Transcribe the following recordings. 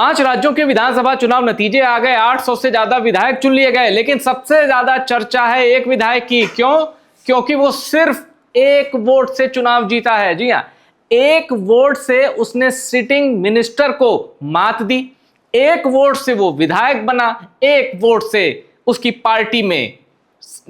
5 राज्यों के विधानसभा चुनाव नतीजे आ गए, 800 से ज्यादा विधायक चुन लिए गए, लेकिन सबसे ज्यादा चर्चा है एक विधायक की। क्यों? क्योंकि वो सिर्फ एक वोट से चुनाव जीता है। जी हां, एक वोट से उसने सिटिंग मिनिस्टर को मात दी, एक वोट से वो विधायक बना, एक वोट से उसकी पार्टी में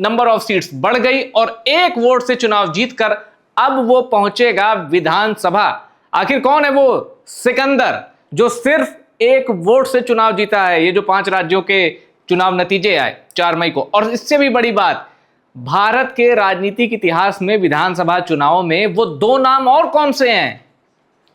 नंबर ऑफ सीट्स बढ़ गई और एक वोट से चुनाव जीतकर अब वो पहुंचेगा विधानसभा। आखिर कौन है वो सिकंदर जो सिर्फ एक वोट से चुनाव जीता है? ये जो 5 राज्यों के चुनाव नतीजे आए 4 मई को, और इससे भी बड़ी बात, भारत के राजनीतिक इतिहास में विधानसभा चुनाव में वो 2 नाम और कौन से हैं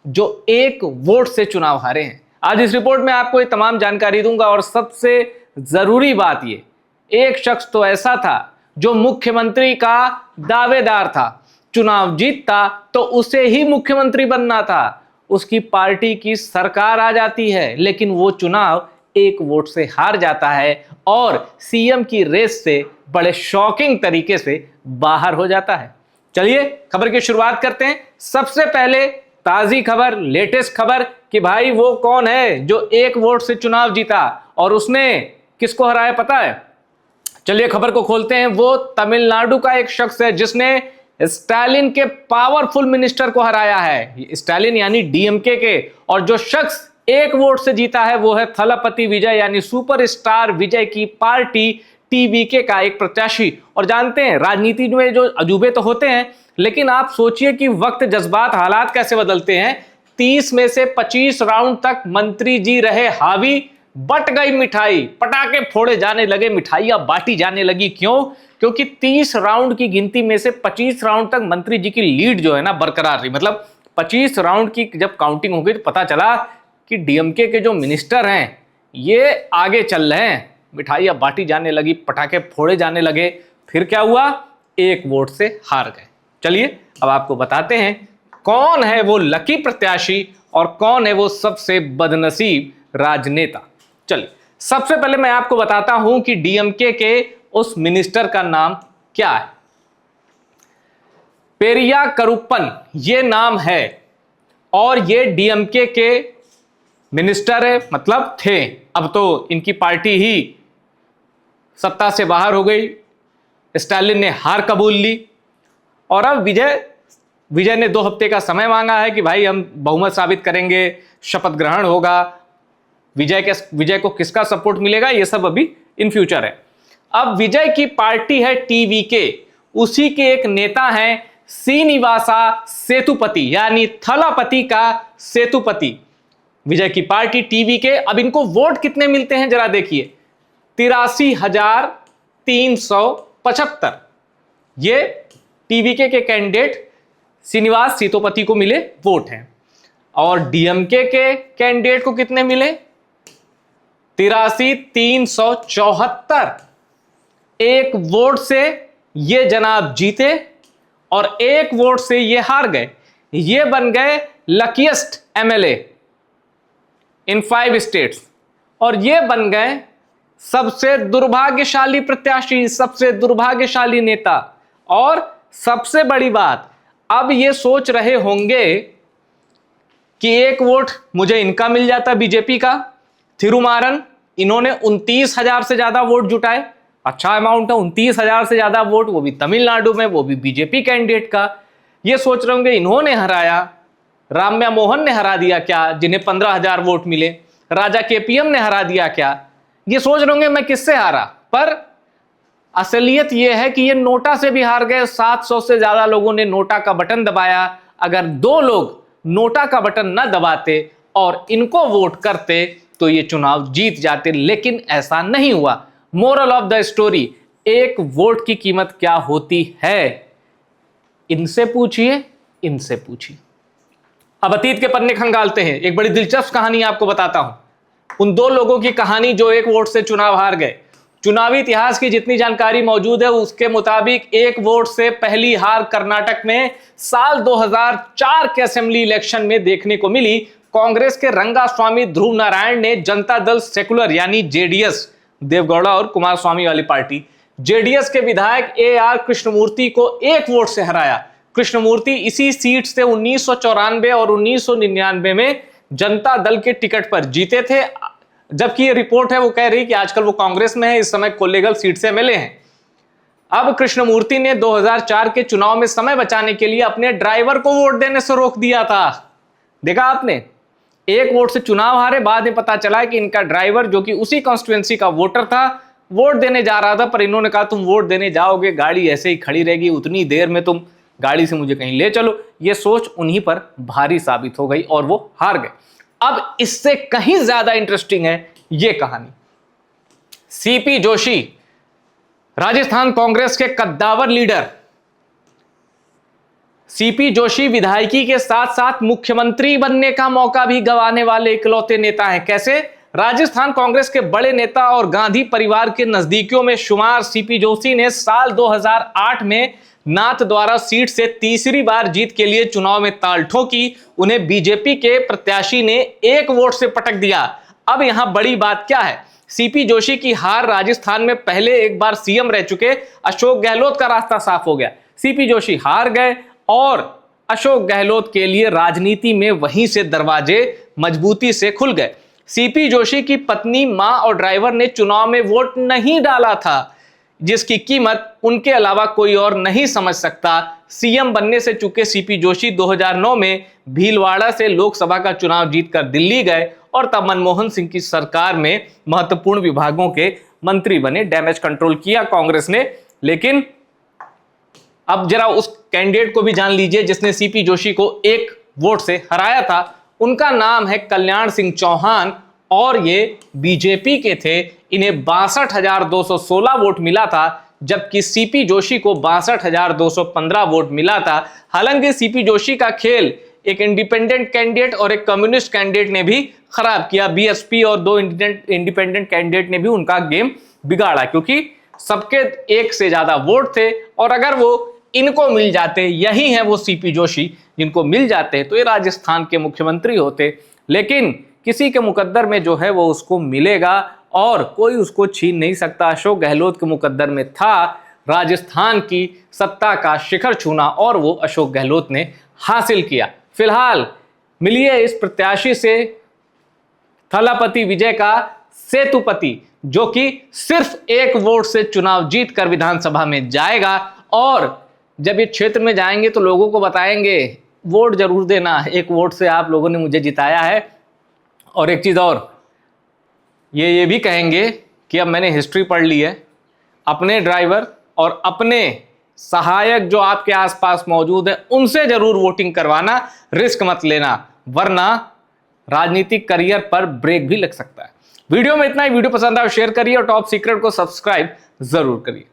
जो एक वोट से चुनाव हारे हैं? आज इस रिपोर्ट में आपको ये तमाम जानकारी दूंगा। और सबसे जरूरी बात, ये एक शख्स तो ऐसा था जो मुख्यमंत्री का दावेदार था, चुनाव जीतता तो उसे ही मुख्यमंत्री बनना था, उसकी पार्टी की सरकार आ जाती है, लेकिन वो चुनाव एक वोट से हार जाता है और सीएम की रेस से बड़े शॉकिंग तरीके से बाहर हो जाता है। चलिए खबर की शुरुआत करते हैं। सबसे पहले ताजी खबर, लेटेस्ट खबर कि भाई वो कौन है जो एक वोट से चुनाव जीता और उसने किसको हराया, पता है? चलिए खबर को खोलते हैं। वो तमिलनाडु का एक शख्स है जिसने स्टालिन के पावरफुल मिनिस्टर को हराया है, स्टालिन यानी डीएमके के, और जो शख्स एक वोट से जीता है वो है थलपति विजय यानी सुपरस्टार विजय की पार्टी टीवीके का एक प्रत्याशी। और जानते हैं राजनीति में जो अजूबे तो होते हैं, लेकिन आप सोचिए कि वक्त, जज्बात, हालात कैसे बदलते हैं। 30 में से 25 राउंड तक मंत्री जी रहे हावी, बट गई मिठाई, पटाखे फोड़े जाने लगे, मिठाइयां बांटी जाने लगी। क्यों? क्योंकि 30 राउंड की गिनती में से 25 राउंड तक मंत्री जी की लीड जो है ना बरकरार रही। मतलब 25 राउंड की जब काउंटिंग हो गई तो पता चला कि डीएमके के जो मिनिस्टर हैं ये आगे चल रहे हैं, मिठाइयां बांटी जाने लगी, पटाखे फोड़े जाने लगे। फिर क्या हुआ? एक वोट से हार गए। चलिए अब आपको बताते हैं कौन है वो लकी प्रत्याशी और कौन है वो सबसे बदनसीब राजनेता। चलिए सबसे पहले मैं आपको बताता हूं कि डीएमके के उस मिनिस्टर का नाम क्या है। पेरिया करुप्पन ये नाम है और ये डीएमके के मिनिस्टर है, मतलब थे। अब तो इनकी पार्टी ही सत्ता से बाहर हो गई, स्टालिन ने हार कबूल ली और अब विजय ने 2 हफ्ते का समय मांगा है कि भाई हम बहुमत साबित करेंगे, शपथ ग्रहण होगा। विजय को किसका सपोर्ट मिलेगा ये सब अभी इन फ्यूचर है। अब विजय की पार्टी है टीवीके, उसी के एक नेता हैं श्रीनिवासा सेतुपति यानी थलापति का सेतुपति। विजय की पार्टी टीवीके। अब इनको वोट कितने मिलते हैं जरा देखिए, 83,375 ये टीवीके के कैंडिडेट श्रीनिवास सेतुपति को मिले वोट हैं। और डीएमके के कैंडिडेट को कितने मिले? 83,374। एक वोट से ये जनाब जीते और एक वोट से ये हार गए। ये बन गए लकीएस्ट एमएलए इन 5 स्टेट्स और ये बन गए सबसे दुर्भाग्यशाली प्रत्याशी, सबसे दुर्भाग्यशाली नेता। और सबसे बड़ी बात, अब ये सोच रहे होंगे कि एक वोट मुझे इनका मिल जाता बीजेपी का थिरुमारन, इन्होंने 29,000 से ज्यादा वोट जुटाए, अच्छा अमाउंट है 29,000 से ज्यादा वोट, वो भी तमिलनाडु में, वो भी बीजेपी कैंडिडेट का। ये सोच रहे होंगे इन्होंने हराया, राम्या मोहन ने हरा दिया क्या जिन्हें 15,000 वोट मिले, राजा केपीएम ने हरा दिया क्या। ये सोच रहे होंगे मैं किससे हारा, पर असलियत यह है कि ये नोटा से भी हार गए। 700 से ज्यादा लोगों ने नोटा का बटन दबाया। अगर 2 लोग नोटा का बटन न दबाते और इनको वोट करते तो ये चुनाव जीत जाते, लेकिन ऐसा नहीं हुआ। मोरल ऑफ द स्टोरी, एक वोट की कीमत क्या होती है इनसे पूछिए, इनसे पूछिए। अब अतीत के पन्ने खंगालते हैं। एक बड़ी दिलचस्प कहानी आपको बताता हूं, उन 2 लोगों की कहानी जो एक वोट से चुनाव हार गए। चुनावी इतिहास की जितनी जानकारी मौजूद है उसके मुताबिक एक वोट से पहली हार कर्नाटक में साल 2004 के असेंबली इलेक्शन में देखने को मिली। कांग्रेस के रंगास्वामी ध्रुव नारायण ने जनता दल सेकुलर यानी जेडीएस, देवगौड़ा और कुमार स्वामी वाली पार्टी, जेडीएस के विधायक AR कृष्णमूर्ति को एक वोट से हराया। कृष्णमूर्ति इसी सीट से 1994 और 1999 में जनता दल के टिकट पर जीते थे, जबकि ये रिपोर्ट है वो कह रही कि आजकल वो कांग्रेस में है, इस समय कोलेगल सीट से एमएलए हैं। अब कृष्णमूर्ति ने 2004 के चुनाव में समय बचाने के लिए अपने ड्राइवर को वोट देने से रोक दिया था। देखा आपने, एक वोट से चुनाव हारे, बाद में पता चला कि इनका ड्राइवर जो कि उसी कॉन्स्टिट्यूएंसी का वोटर था वोट देने जा रहा था, पर इन्होंने कहा तुम वोट देने जाओगे, गाड़ी ऐसे ही खड़ी रहेगी, उतनी देर में तुम गाड़ी से मुझे कहीं ले चलो। ये सोच उन्हीं पर भारी साबित हो गई और वो हार गए। अब इससे कहीं ज्यादा इंटरेस्टिंग है ये कहानी। सीपी जोशी, राजस्थान कांग्रेस के कद्दावर लीडर। सीपी जोशी विधायकी के साथ साथ मुख्यमंत्री बनने का मौका भी गंवाने वाले इकलौते नेता हैं। कैसे? राजस्थान कांग्रेस के बड़े नेता और गांधी परिवार के नजदीकियों में शुमार सीपी जोशी ने साल 2008 में नाथद्वारा सीट से तीसरी बार जीत के लिए चुनाव में ताल ठोकी। उन्हें बीजेपी के प्रत्याशी ने 1 वोट से पटक दिया। अब यहां बड़ी बात क्या है? सीपी जोशी की हार राजस्थान में पहले एक बार सीएम रह चुके अशोक गहलोत का रास्ता साफ हो गया। सीपी जोशी हार गए और अशोक गहलोत के लिए राजनीति में वहीं से दरवाजे मजबूती से खुल गए। सीपी जोशी की पत्नी, मां और ड्राइवर ने चुनाव में वोट नहीं डाला था, जिसकी कीमत उनके अलावा कोई और नहीं समझ सकता। सीएम बनने से चुके सीपी जोशी 2009 में भीलवाड़ा से लोकसभा का चुनाव जीतकर दिल्ली गए और तब मनमोहन सिंह की सरकार में महत्वपूर्ण विभागों के मंत्री बने। डैमेज कंट्रोल किया कांग्रेस ने। लेकिन अब जरा उस कैंडिडेट को भी जान लीजिए जिसने सीपी जोशी को 1 वोट से हराया था। उनका नाम है कल्याण सिंह चौहान और ये बीजेपी के थे। इन्हें 62,216 वोट मिला था, जबकि सीपी जोशी को 62,215 वोट मिला था। हालांकि सीपी जोशी का खेल एक इंडिपेंडेंट कैंडिडेट और एक कम्युनिस्ट कैंडिडेट ने भी खराब किया। बीएसपी और 2 इंडिपेंडेंट कैंडिडेट ने भी उनका गेम बिगाड़ा, क्योंकि सबके 1 से ज्यादा वोट थे और अगर वो इनको मिल जाते, यही हैं वो सीपी जोशी, जिनको मिल जाते तो ये राजस्थान के मुख्यमंत्री होते। लेकिन किसी के मुकद्दर में जो है वो उसको मिलेगा और कोई उसको छीन नहीं सकता। अशोक गहलोत के मुकद्दर में था राजस्थान की सत्ता का शिखर छूना और वो अशोक गहलोत ने हासिल किया। फिलहाल मिलिए इस प्रत्याशी से, थलापति विजय का सेतुपति, जो कि सिर्फ 1 वोट से चुनाव जीतकर विधानसभा में जाएगा और जब ये क्षेत्र में जाएंगे तो लोगों को बताएंगे वोट जरूर देना, 1 वोट से आप लोगों ने मुझे जिताया है। और एक चीज और, ये भी कहेंगे कि अब मैंने हिस्ट्री पढ़ ली है, अपने ड्राइवर और अपने सहायक जो आपके आसपास मौजूद है उनसे जरूर वोटिंग करवाना, रिस्क मत लेना, वरना राजनीतिक करियर पर ब्रेक भी लग सकता है। वीडियो में इतना ही। वीडियो पसंद आए शेयर करिए और टॉप सीक्रेट को सब्सक्राइब जरूर करिए।